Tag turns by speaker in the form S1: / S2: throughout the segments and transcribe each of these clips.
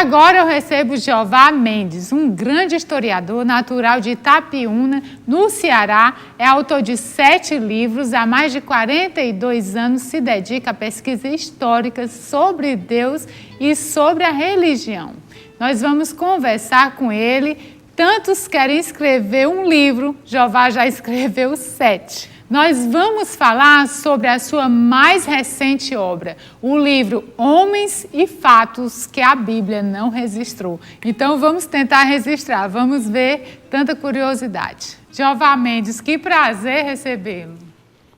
S1: agora eu recebo Jeová Mendes, um grande historiador natural de Itapiúna, no Ceará. É autor de 7 livros, há mais de 42 anos se dedica a pesquisas históricas sobre Deus e sobre a religião. Nós vamos conversar com ele. Tantos querem escrever um livro, Jeová já escreveu 7. Nós vamos falar sobre a sua mais recente obra, o livro Homens e Fatos que a Bíblia não registrou. Então vamos tentar registrar, vamos ver tanta curiosidade. Jeová Mendes, que prazer recebê-lo.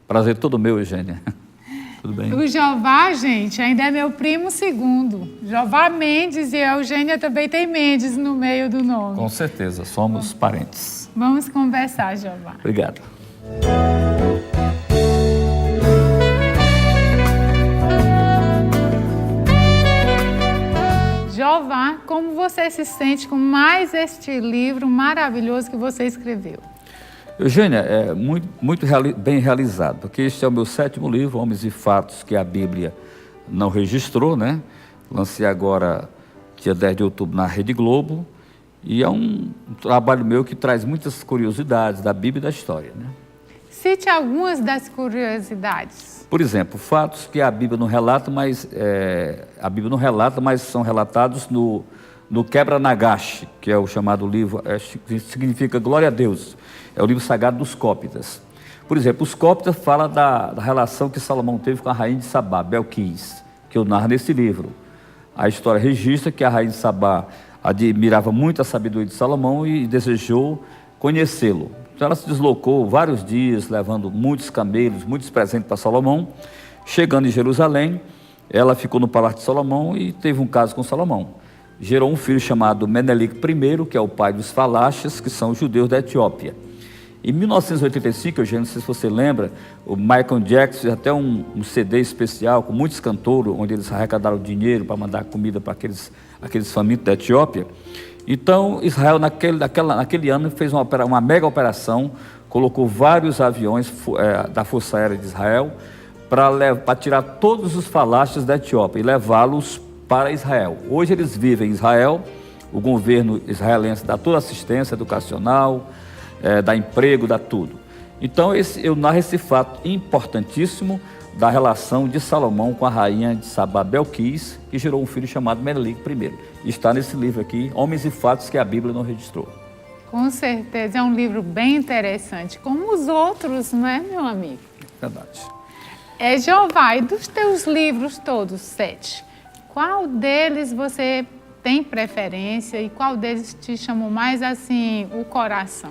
S2: Prazer todo meu, Eugênia. Tudo bem?
S1: O Jeová, gente, ainda é meu primo segundo. Jeová Mendes e a Eugênia também tem Mendes no meio do nome.
S2: Com certeza, somos parentes.
S1: Vamos conversar, Jeová.
S2: Obrigado.
S1: Jeová, como você se sente com mais este livro maravilhoso que você escreveu?
S2: Eugênia, é muito bem realizado, porque este é o meu 7º livro, Homens e Fatos, que a Bíblia não registrou, né? Lancei agora, dia 10 de outubro, na Rede Globo, e é um trabalho meu que traz muitas curiosidades da Bíblia e da história, né?
S1: Cite algumas das curiosidades.
S2: Por exemplo, fatos que a Bíblia não relata, mas são relatados no Quebra-Nagash, que é o chamado livro, significa Glória a Deus. É o livro sagrado dos Cópitas. Por exemplo, os Cópitas falam da relação que Salomão teve com a rainha de Sabá, Belquis, que eu narro nesse livro. A história registra que a rainha de Sabá admirava muito a sabedoria de Salomão e desejou conhecê-lo. Então ela se deslocou vários dias, levando muitos camelos, muitos presentes para Salomão. Chegando em Jerusalém, ela ficou no palácio de Salomão e teve um caso com Salomão. Gerou um filho chamado Menelik I, que é o pai dos Falaches, que são os judeus da Etiópia. Em 1985, Eugênio, não sei se você lembra, o Michael Jackson fez até um CD especial com muitos cantores, onde eles arrecadaram dinheiro para mandar comida para aqueles famintos da Etiópia. Então, Israel, naquele ano, fez uma mega operação, colocou vários aviões da Força Aérea de Israel para tirar todos os falaches da Etiópia e levá-los para Israel. Hoje eles vivem em Israel, o governo israelense dá toda a assistência educacional, dá emprego, dá tudo. Então, eu narro esse fato importantíssimo da relação de Salomão com a rainha de Sabá, Belquis, que gerou um filho chamado Menelik I. E está nesse livro aqui, Homens e Fatos que a Bíblia não registrou.
S1: Com certeza, é um livro bem interessante, como os outros, não é, meu amigo?
S2: Verdade.
S1: Jeová, e dos teus livros todos, 7, qual deles você tem preferência e qual deles te chamou mais, assim, o coração?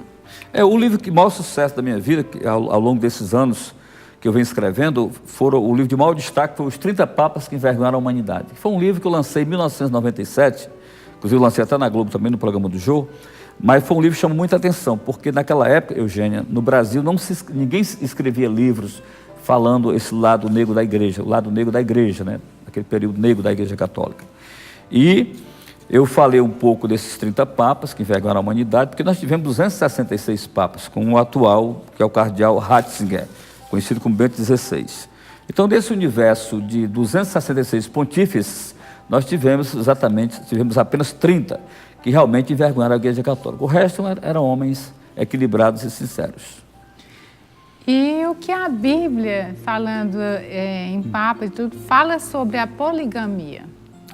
S2: O livro que maior sucesso da minha vida, ao longo desses anos que eu venho escrevendo, o livro de maior destaque foi Os 30 Papas que Envergonharam a Humanidade. Foi um livro que eu lancei em 1997, inclusive eu lancei até na Globo também, no programa do Jô, mas foi um livro que chamou muita atenção, porque naquela época, Eugênia, no Brasil, ninguém escrevia livros falando esse lado negro da igreja, o lado negro da igreja, né? Aquele período negro da igreja católica. E eu falei um pouco desses 30 papas que envergonharam a humanidade, porque nós tivemos 266 papas, com o atual, que é o cardeal Ratzinger, conhecido como Bento XVI. Então, desse universo de 266 pontífices, nós tivemos apenas 30 que realmente envergonharam a igreja católica. O resto eram homens equilibrados e sinceros.
S1: E o que a Bíblia, falando em papas e tudo, fala sobre a poligamia?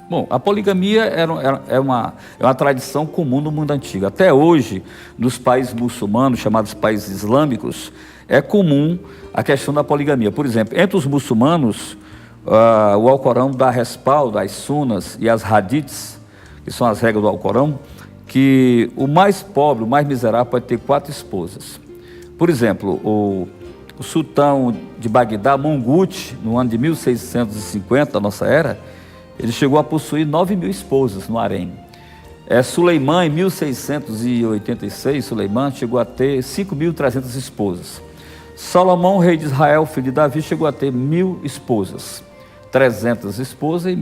S2: Bom, a poligamia é uma tradição comum no mundo antigo. Até hoje, nos países muçulmanos, chamados países islâmicos, é comum a questão da poligamia. Por exemplo, entre os muçulmanos, o Alcorão dá respaldo às sunas e às hadiths, que são as regras do Alcorão, que o mais pobre, o mais miserável, pode ter 4 esposas. Por exemplo, o sultão de Bagdá, Mongut, no ano de 1650, da nossa era, ele chegou a possuir 9.000 esposas no harém. Suleimã, em 1686, Suleimã chegou a ter 5.300 esposas. Salomão, rei de Israel, filho de Davi, chegou a ter 1.000 esposas. 300 esposas e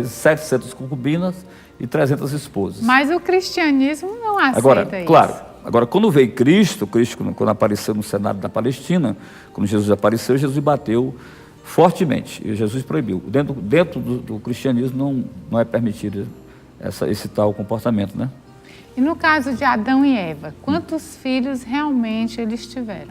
S2: 700 concubinas e 300 esposas.
S1: Mas o cristianismo não aceita isso.
S2: Claro. Agora, quando veio Cristo, quando apareceu no Senado da Palestina, quando Jesus apareceu, Jesus bateu fortemente, e Jesus proibiu. Dentro do cristianismo não é permitido esse tal comportamento, né?
S1: E no caso de Adão e Eva, quantos filhos realmente eles tiveram?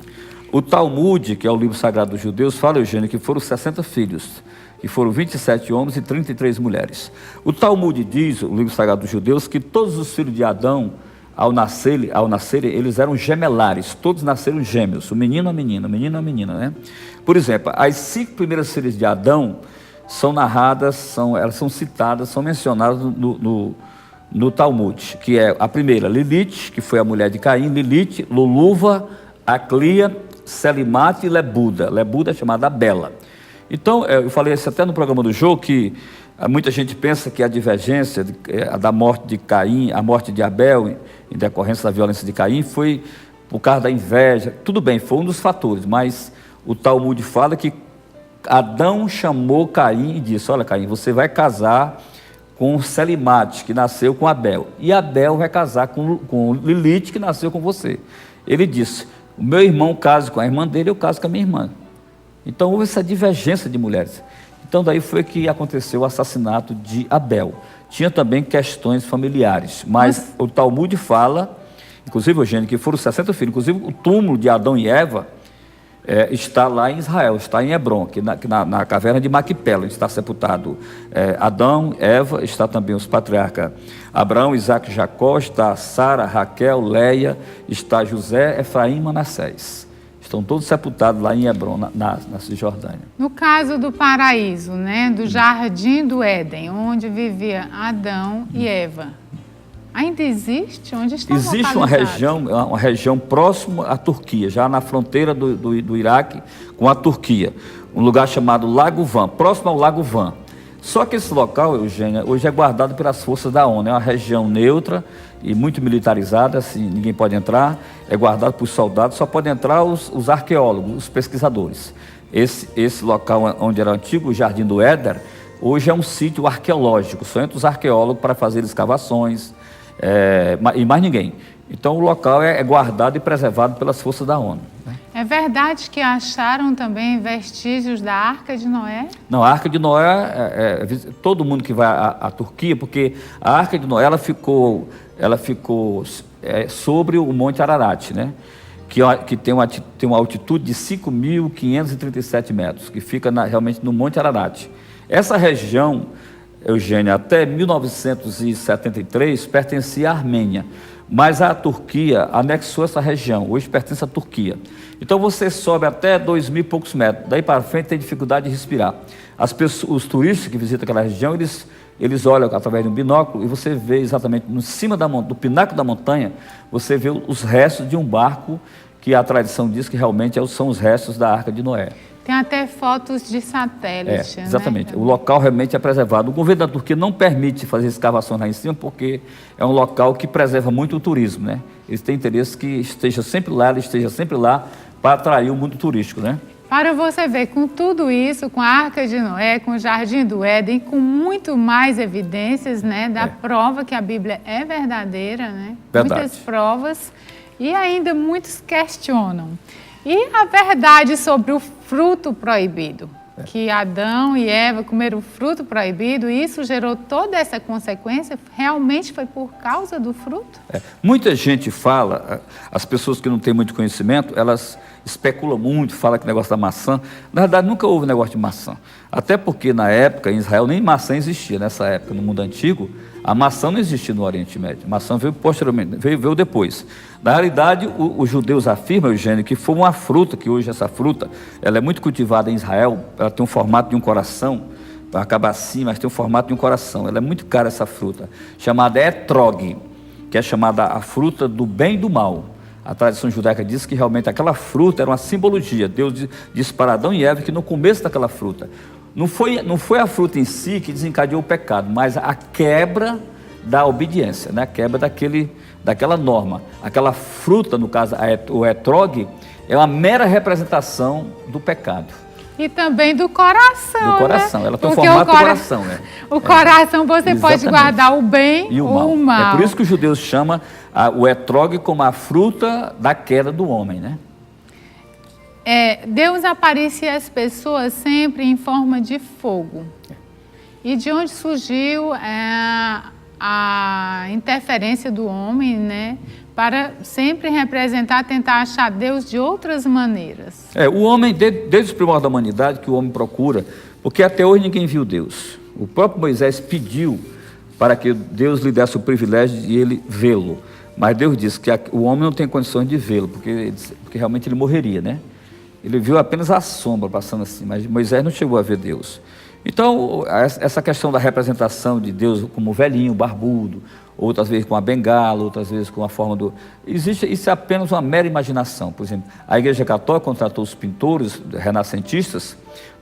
S2: O Talmud, que é o livro sagrado dos judeus, fala, Eugênio, que foram 60 filhos, que foram 27 homens e 33 mulheres. O Talmud diz, o livro sagrado dos judeus, que todos os filhos de Adão, ao nascerem, eles eram gemelares, todos nasceram gêmeos, o menino, a menina, né? Por exemplo, as 5 primeiras filhas de Adão são narradas, elas são citadas, são mencionadas no Talmud, que é a primeira, Lilith, que foi a mulher de Caim, Lilith, Luluva, Aclia, Selimate e Lebuda. Lebuda é chamada Bela. Então, eu falei isso até no programa do jogo, que muita gente pensa que a divergência da morte de Caim, a morte de Abel, em decorrência da violência de Caim, foi por causa da inveja. Tudo bem, foi um dos fatores, mas o Talmud fala que Adão chamou Caim e disse, olha Caim, você vai casar com Selimate, que nasceu com Abel, e Abel vai casar com Lilith, que nasceu com você. Ele disse, o meu irmão casa com a irmã dele, eu caso com a minha irmã. Então houve essa divergência de mulheres. Então daí foi que aconteceu o assassinato de Abel. Tinha também questões familiares, mas o Talmud fala, inclusive, Eugênio, que foram 60 filhos, inclusive o túmulo de Adão e Eva está lá em Israel, está em Hebron, na caverna de Maquipela, onde está sepultado Adão, Eva, está também os patriarcas Abraão, Isaac e Jacó, está Sara, Raquel, Leia, está José, Efraim e Manassés. Estão todos sepultados lá em Hebron, na Cisjordânia.
S1: No caso do paraíso, né, do jardim do Éden, onde vivia Adão e Eva, ainda existe? Onde está localizado?
S2: Existe uma região próxima à Turquia, já na fronteira do Iraque com a Turquia, um lugar chamado Lago Van, próximo ao Lago Van. Só que esse local, Eugênia, hoje é guardado pelas forças da ONU, é uma região neutra e muito militarizada, assim, ninguém pode entrar, é guardado por soldados, só podem entrar os arqueólogos, os pesquisadores. Esse local onde era o antigo Jardim do Éden, hoje é um sítio arqueológico, só entra os arqueólogos para fazer escavações, e mais ninguém. Então o local é guardado e preservado pelas forças da ONU. Né?
S1: É verdade que acharam também vestígios da Arca de Noé?
S2: Não, a Arca de Noé, todo mundo que vai à Turquia, porque a Arca de Noé ela ficou sobre o Monte Ararat, né? Que tem uma altitude de 5.537 metros, que fica realmente no Monte Ararat. Essa região, Eugênia, até 1973 pertencia à Armênia, mas a Turquia anexou essa região, hoje pertence à Turquia. Então você sobe até 2.000 e poucos metros, daí para frente tem dificuldade de respirar. Os turistas que visitam aquela região, eles olham através de um binóculo e você vê exatamente no cima do pináculo da montanha, você vê os restos de um barco que a tradição diz que realmente são os restos da Arca de Noé.
S1: Tem até fotos de satélite,
S2: exatamente.
S1: Né?
S2: O local realmente é preservado. O governo da Turquia não permite fazer escavações lá em cima porque é um local que preserva muito o turismo, né? Eles têm interesse que esteja sempre lá para atrair o mundo turístico, né?
S1: Para você ver, com tudo isso, com a Arca de Noé, com o Jardim do Éden, com muito mais evidências, né, da prova que a Bíblia é verdadeira, né?
S2: Verdade.
S1: Muitas provas e ainda muitos questionam. E a verdade sobre o fruto proibido, que Adão e Eva comeram o fruto proibido, e isso gerou toda essa consequência, realmente foi por causa do fruto?
S2: Muita gente fala, as pessoas que não têm muito conhecimento, elas especulam muito, falam que negócio da maçã. Na verdade, nunca houve negócio de maçã. Até porque na época, em Israel, nem maçã existia. Nessa época, no mundo antigo, a maçã não existia no Oriente Médio. A maçã veio posteriormente, veio depois. Na realidade, os judeus afirmam, Eugênio, que foi uma fruta, que hoje essa fruta, ela é muito cultivada em Israel, ela tem um formato de um coração, acaba assim, mas tem o formato de um coração. Ela é muito cara, essa fruta, chamada etrog, que é chamada a fruta do bem e do mal. A tradição judaica diz que realmente aquela fruta era uma simbologia. Deus disse para Adão e Eva que no começo daquela fruta, não foi a fruta em si que desencadeou o pecado, mas a quebra da obediência, né? A quebra daquela norma. Aquela fruta, no caso o etrog, é uma mera representação do pecado.
S1: E também do coração,
S2: Do coração,
S1: né?
S2: Ela tem o formato do coração, né?
S1: O coração você pode guardar o bem
S2: e
S1: ou o mal.
S2: É por isso que os judeus chamam o etrog como a fruta da queda do homem, né?
S1: Deus aparecia às pessoas sempre em forma de fogo. E de onde surgiu a interferência do homem, né? Para sempre representar, tentar achar Deus de outras maneiras.
S2: O homem, desde o primórdio da humanidade, que o homem procura, porque até hoje ninguém viu Deus. O próprio Moisés pediu para que Deus lhe desse o privilégio de ele vê-lo. Mas Deus disse que o homem não tem condições de vê-lo, porque realmente ele morreria, né? Ele viu apenas a sombra passando assim, mas Moisés não chegou a ver Deus. Então, essa questão da representação de Deus como velhinho, barbudo, outras vezes com a bengala, outras vezes com a forma do... Isso é apenas uma mera imaginação. Por exemplo, a Igreja Católica contratou os pintores renascentistas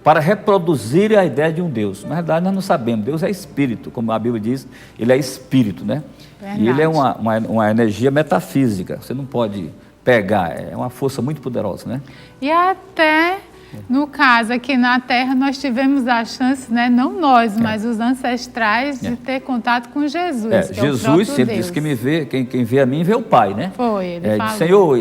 S2: para reproduzir a ideia de um Deus. Na verdade, nós não sabemos. Deus é espírito, como a Bíblia diz, ele é espírito, né? Verdade. E ele é uma energia metafísica. Você não pode pegar, é uma força muito poderosa, né?
S1: E até... No caso, aqui na Terra, nós tivemos a chance, né, não nós, mas os ancestrais, de ter contato com Jesus. Que
S2: Jesus sempre disse que me vê, quem vê a mim, vê o Pai, né?
S1: Foi, ele falou.
S2: Senhor,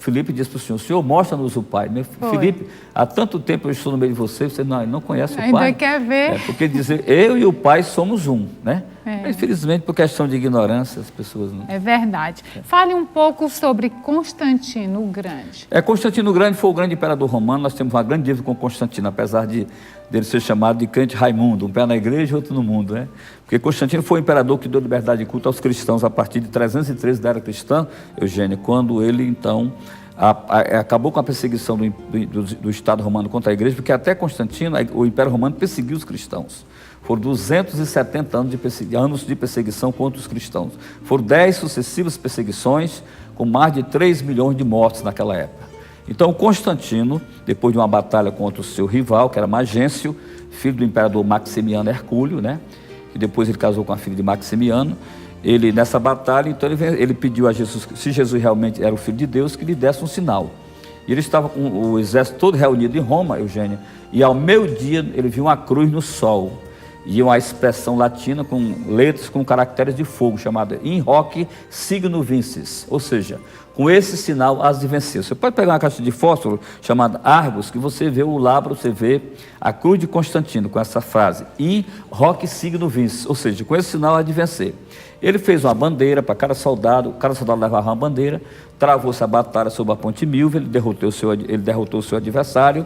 S2: Filipe disse para o Senhor, mostra-nos o Pai. Filipe, há tanto tempo eu estou no meio de você não conhece o Pai.
S1: Ainda quer ver.
S2: Porque dizer, eu e o Pai somos um, né? Infelizmente, por questão de ignorância, as pessoas não...
S1: É verdade. Fale um pouco sobre Constantino o Grande.
S2: Constantino o Grande foi o grande imperador romano. Nós temos uma grande dívida com Constantino, apesar dele ser chamado de crente Raimundo, um pé na igreja e outro no mundo, né? Porque Constantino foi o imperador que deu liberdade de culto aos cristãos a partir de 313 da era cristã, Eugênio, quando ele, então, acabou com a perseguição do Estado romano contra a igreja, porque até Constantino, o Império Romano perseguiu os cristãos. Foram 270 anos de perseguição contra os cristãos. Foram 10 sucessivas perseguições, com mais de 3 milhões de mortos naquela época. Então, Constantino, depois de uma batalha contra o seu rival, que era Magêncio, filho do imperador Maximiano Hercúleo, né? E depois ele casou com a filha de Maximiano. Nessa batalha, então, ele pediu a Jesus, se Jesus realmente era o Filho de Deus, que lhe desse um sinal. E ele estava com o exército todo reunido em Roma, Eugênia, e ao meio-dia ele viu uma cruz no sol. E uma expressão latina com letras com caracteres de fogo, chamada in hoc signo vinces, ou seja, com esse sinal has de vencer. Você pode pegar uma caixa de fósforo chamada Argos, que você vê o labro, você vê a cruz de Constantino com essa frase, in hoc signo vinces, ou seja, com esse sinal has de vencer. Ele fez uma bandeira para cada soldado levava uma bandeira, travou-se a batalha sobre a Ponte Milvio, ele derrotou o seu adversário,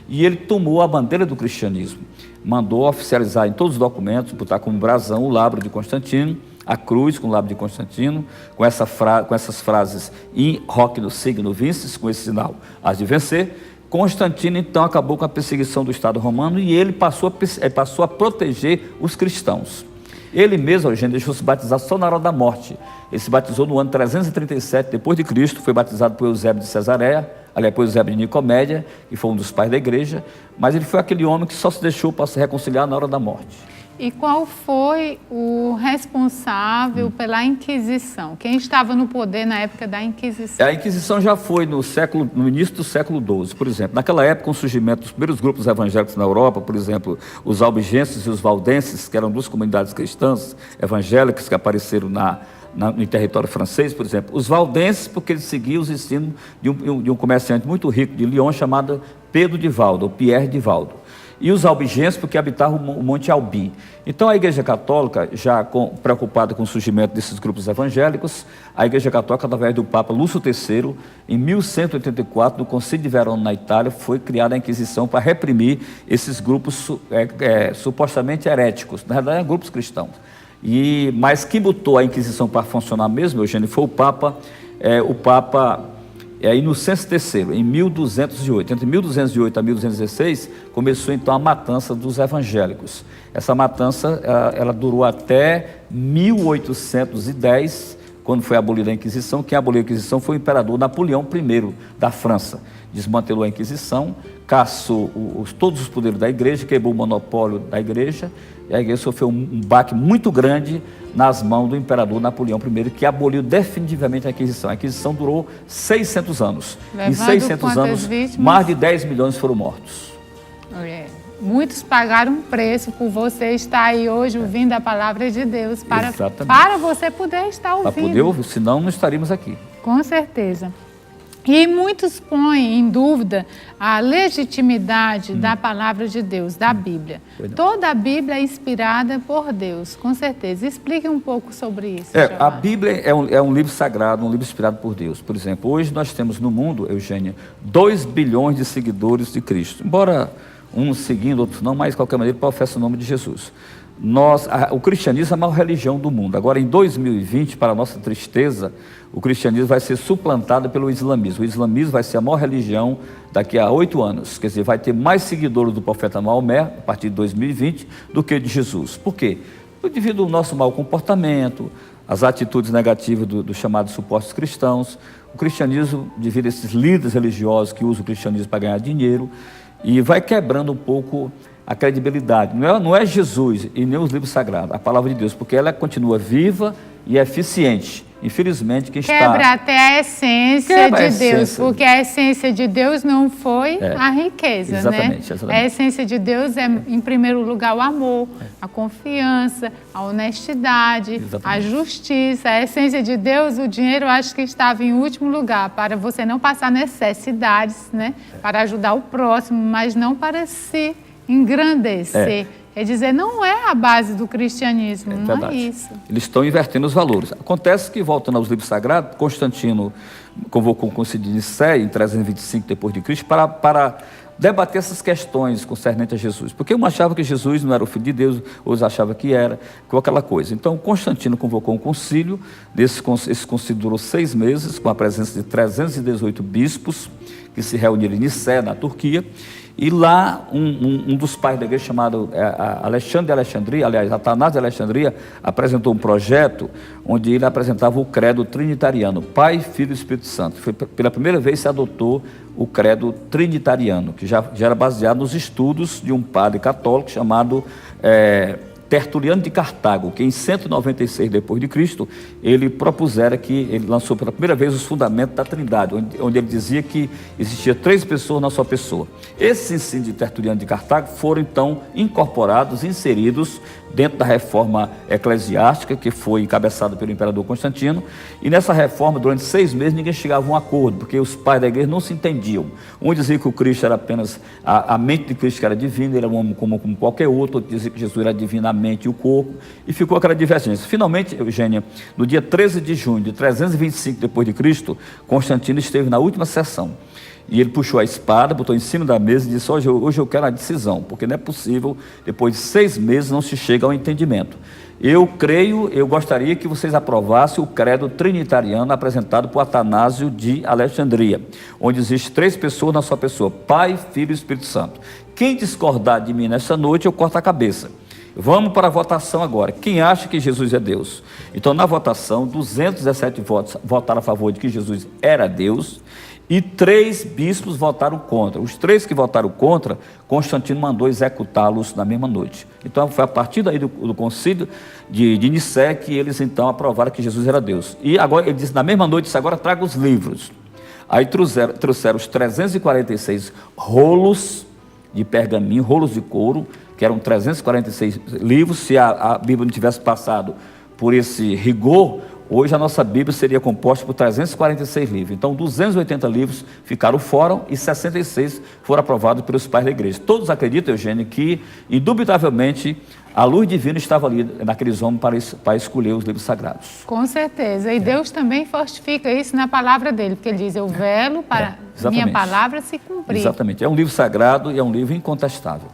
S2: e ele tomou a bandeira do cristianismo. Mandou oficializar em todos os documentos, botar como brasão o labro de Constantino, a cruz com o labro de Constantino, com essas frases in hoc signo vinces, com esse sinal has de vencer. Constantino, então, acabou com a perseguição do Estado romano e ele passou a proteger os cristãos. Ele mesmo, Eugênio, deixou-se batizar só na hora da morte. Ele se batizou no ano 337 depois de Cristo, foi batizado por Eusébio de Cesareia, aliás, por Eusébio de Nicomédia, que foi um dos pais da igreja, mas ele foi aquele homem que só se deixou para se reconciliar na hora da morte.
S1: E qual foi o responsável pela Inquisição? Quem estava no poder na época da Inquisição?
S2: A Inquisição já foi no início do século XII, por exemplo. Naquela época, com o surgimento dos primeiros grupos evangélicos na Europa, por exemplo, os albigenses e os valdenses, que eram duas comunidades cristãs evangélicas que apareceram no território francês, por exemplo. Os valdenses, porque eles seguiam os ensinos de um comerciante muito rico de Lyon, chamado Pedro de Valdo, ou Pierre de Valdo. E os albigenses, porque habitavam o Monte Albi. Então, a Igreja Católica, já preocupada com o surgimento desses grupos evangélicos, a Igreja Católica, através do Papa Lúcio III, em 1184, no Concílio de Verona, na Itália, foi criada a Inquisição para reprimir esses grupos supostamente heréticos, na verdade, eram grupos cristãos. Mas quem botou a Inquisição para funcionar mesmo, Eugênio, foi o Papa Inocêncio III, em 1208. Entre 1208 a 1216, começou então a matança dos evangélicos. Essa matança, ela durou até 1810, quando foi abolida a Inquisição. Quem aboliu a Inquisição foi o imperador Napoleão I da França. Desmantelou a Inquisição, cassou todos os poderes da igreja, quebrou o monopólio da igreja, e a igreja sofreu um baque muito grande nas mãos do imperador Napoleão I, que aboliu definitivamente a Inquisição. A Inquisição durou 600 anos. Em 600 anos, mais de 10 milhões foram mortos.
S1: Muitos pagaram um preço por você estar aí hoje ouvindo a palavra de Deus, para você poder estar ouvindo.
S2: Para poder ouvir, senão não estaríamos aqui.
S1: Com certeza. E muitos põem em dúvida a legitimidade da palavra de Deus, da Bíblia. Toda a Bíblia é inspirada por Deus, com certeza. Explique um pouco sobre isso.
S2: A Bíblia é um livro sagrado, um livro inspirado por Deus. Por exemplo, hoje nós temos no mundo, Eugênia, 2 bilhões de seguidores de Cristo. Embora uns seguindo, outros não, mas de qualquer maneira professam o nome de Jesus. O cristianismo é a maior religião do mundo. Agora, em 2020, para a nossa tristeza, o cristianismo vai ser suplantado pelo islamismo. O islamismo vai ser a maior religião daqui a 8 anos. Quer dizer, vai ter mais seguidores do profeta Maomé, a partir de 2020, do que de Jesus. Por quê? Devido ao nosso mau comportamento, as atitudes negativas dos chamados supostos cristãos, o cristianismo, devido a esses líderes religiosos que usam o cristianismo para ganhar dinheiro, e vai quebrando um pouco a credibilidade. Não é Jesus e nem os livros sagrados, a palavra de Deus, porque ela continua viva e eficiente. Infelizmente, quem está...
S1: Quebra até a essência de Deus, porque a essência de Deus não foi a riqueza,
S2: exatamente.
S1: A essência de Deus é, em primeiro lugar, o amor, a confiança, a honestidade, a justiça. A essência de Deus, o dinheiro, eu acho que estava em último lugar, para você não passar necessidades, para ajudar o próximo, mas não para se engrandecer. Quer dizer, não é a base do cristianismo, não é isso.
S2: Eles estão invertendo os valores. Acontece que, voltando aos livros sagrados, Constantino convocou o Concílio de Nicéia, em 325 depois de Cristo, para debater essas questões concernentes a Jesus. Porque um achava que Jesus não era o Filho de Deus, outros achavam que era, com aquela coisa. Então, Constantino convocou um concílio, esse concílio durou 6 meses, com a presença de 318 bispos, que se reuniram em Nicéia, na Turquia. E lá, um dos pais da igreja, chamado Alexandre de Alexandria, aliás, Atanásio de Alexandria, apresentou um projeto onde ele apresentava o credo trinitariano, Pai, Filho e Espírito Santo. Pela primeira vez se adotou o credo trinitariano, que já era baseado nos estudos de um padre católico chamado Tertuliano de Cartago, que em 196 depois de Cristo, ele lançou pela primeira vez os fundamentos da Trindade, onde ele dizia que existia 3 pessoas na sua pessoa. Esses ensinos de Tertuliano de Cartago foram então incorporados, inseridos dentro da reforma eclesiástica, que foi encabeçada pelo imperador Constantino, e nessa reforma, durante 6 meses, ninguém chegava a um acordo, porque os pais da igreja não se entendiam. Um dizia que o Cristo era apenas, a mente de Cristo que era divina, ele era um homem como qualquer outro dizia que Jesus era divino a mente e o corpo, e ficou aquela divergência. Finalmente, Eugênia, no dia 13 de junho de 325 depois de Cristo, Constantino esteve na última sessão. E ele puxou a espada, botou em cima da mesa e disse: hoje eu quero a decisão, porque não é possível, depois de 6 meses não se chega ao entendimento. Eu gostaria que vocês aprovassem o credo trinitariano apresentado por Atanásio de Alexandria, onde existe 3 pessoas na sua pessoa, Pai, Filho e Espírito Santo. Quem discordar de mim nessa noite, eu corto a cabeça. Vamos para a votação agora. Quem acha que Jesus é Deus? Então, na votação, 217 votos votaram a favor de que Jesus era Deus, e 3 bispos votaram contra. Os 3 que votaram contra, Constantino mandou executá-los na mesma noite. Então, foi a partir daí do concílio de Nicéia que eles então aprovaram que Jesus era Deus. E agora, ele disse, na mesma noite, agora traga os livros. Aí trouxeram os 346 rolos de pergaminho, rolos de couro, que eram 346 livros. Se a Bíblia não tivesse passado por esse rigor, hoje a nossa Bíblia seria composta por 346 livros. Então, 280 livros ficaram fora e 66 foram aprovados pelos pais da igreja. Todos acreditam, Eugênio, que, indubitavelmente, a luz divina estava ali naqueles homens para escolher os livros sagrados.
S1: Com certeza. E Deus também fortifica isso na palavra dele, porque ele diz, eu velo para minha palavra se cumprir.
S2: Exatamente. É um livro sagrado e é um livro incontestável.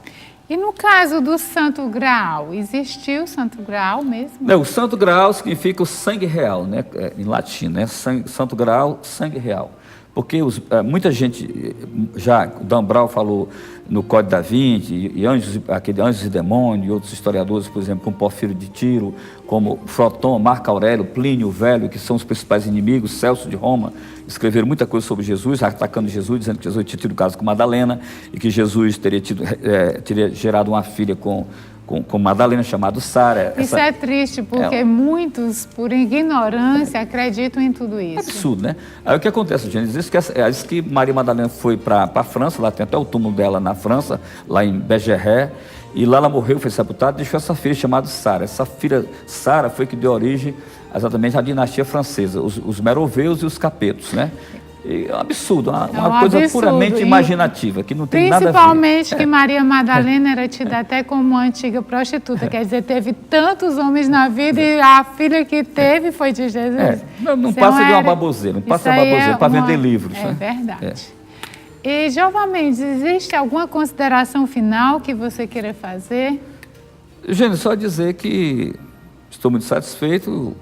S1: E no caso do Santo Graal, existiu o Santo Graal mesmo?
S2: Não, o Santo Graal significa o sangue real, né? Em latim, né? Santo Graal, sangue real. Porque muita gente, já Dan Brown falou no Código da Vinci, e Anjos e Demônios, e outros historiadores, por exemplo, como Porfírio de Tiro, como Froton, Marco Aurélio, Plínio o Velho, que são os principais inimigos, Celso de Roma, escreveram muita coisa sobre Jesus, atacando Jesus, dizendo que Jesus tinha tido caso com Madalena, e que Jesus teria gerado uma filha com Madalena, chamada Sara.
S1: Isso é triste, porque muitos, por ignorância, acreditam em tudo isso.
S2: É absurdo, né? Aí o que acontece, gente? Diz que Maria Madalena foi para a França, lá tem até o túmulo dela na França, lá em Bergeret, e lá ela morreu, foi sepultada, e deixou essa filha chamada Sara. Essa filha, Sara, foi que deu origem exatamente à dinastia francesa, os Meroveus e os Capetos, né? É um absurdo, uma
S1: um
S2: coisa
S1: absurdo.
S2: puramente imaginativa, que não tem nada a ver.
S1: Principalmente que Maria Madalena era tida até como uma antiga prostituta, quer dizer, teve tantos homens na vida e a filha que teve foi de Jesus.
S2: Não passa de uma baboseira, não passa de uma baboseira para vender livros.
S1: É verdade. E, Jeová Mendes, existe alguma consideração final que você queira fazer?
S2: Gente, só dizer que estou muito satisfeito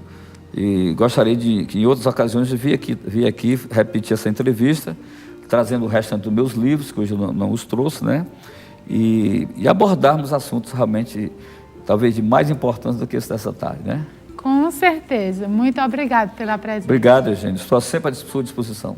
S2: e gostaria de que em outras ocasiões vir aqui repetir essa entrevista, trazendo o restante dos meus livros, que hoje eu não os trouxe, né? E abordarmos assuntos realmente, talvez, de mais importância do que esse dessa tarde, né?
S1: Com certeza. Muito obrigado pela presença.
S2: Obrigado, gente. Estou sempre à sua disposição.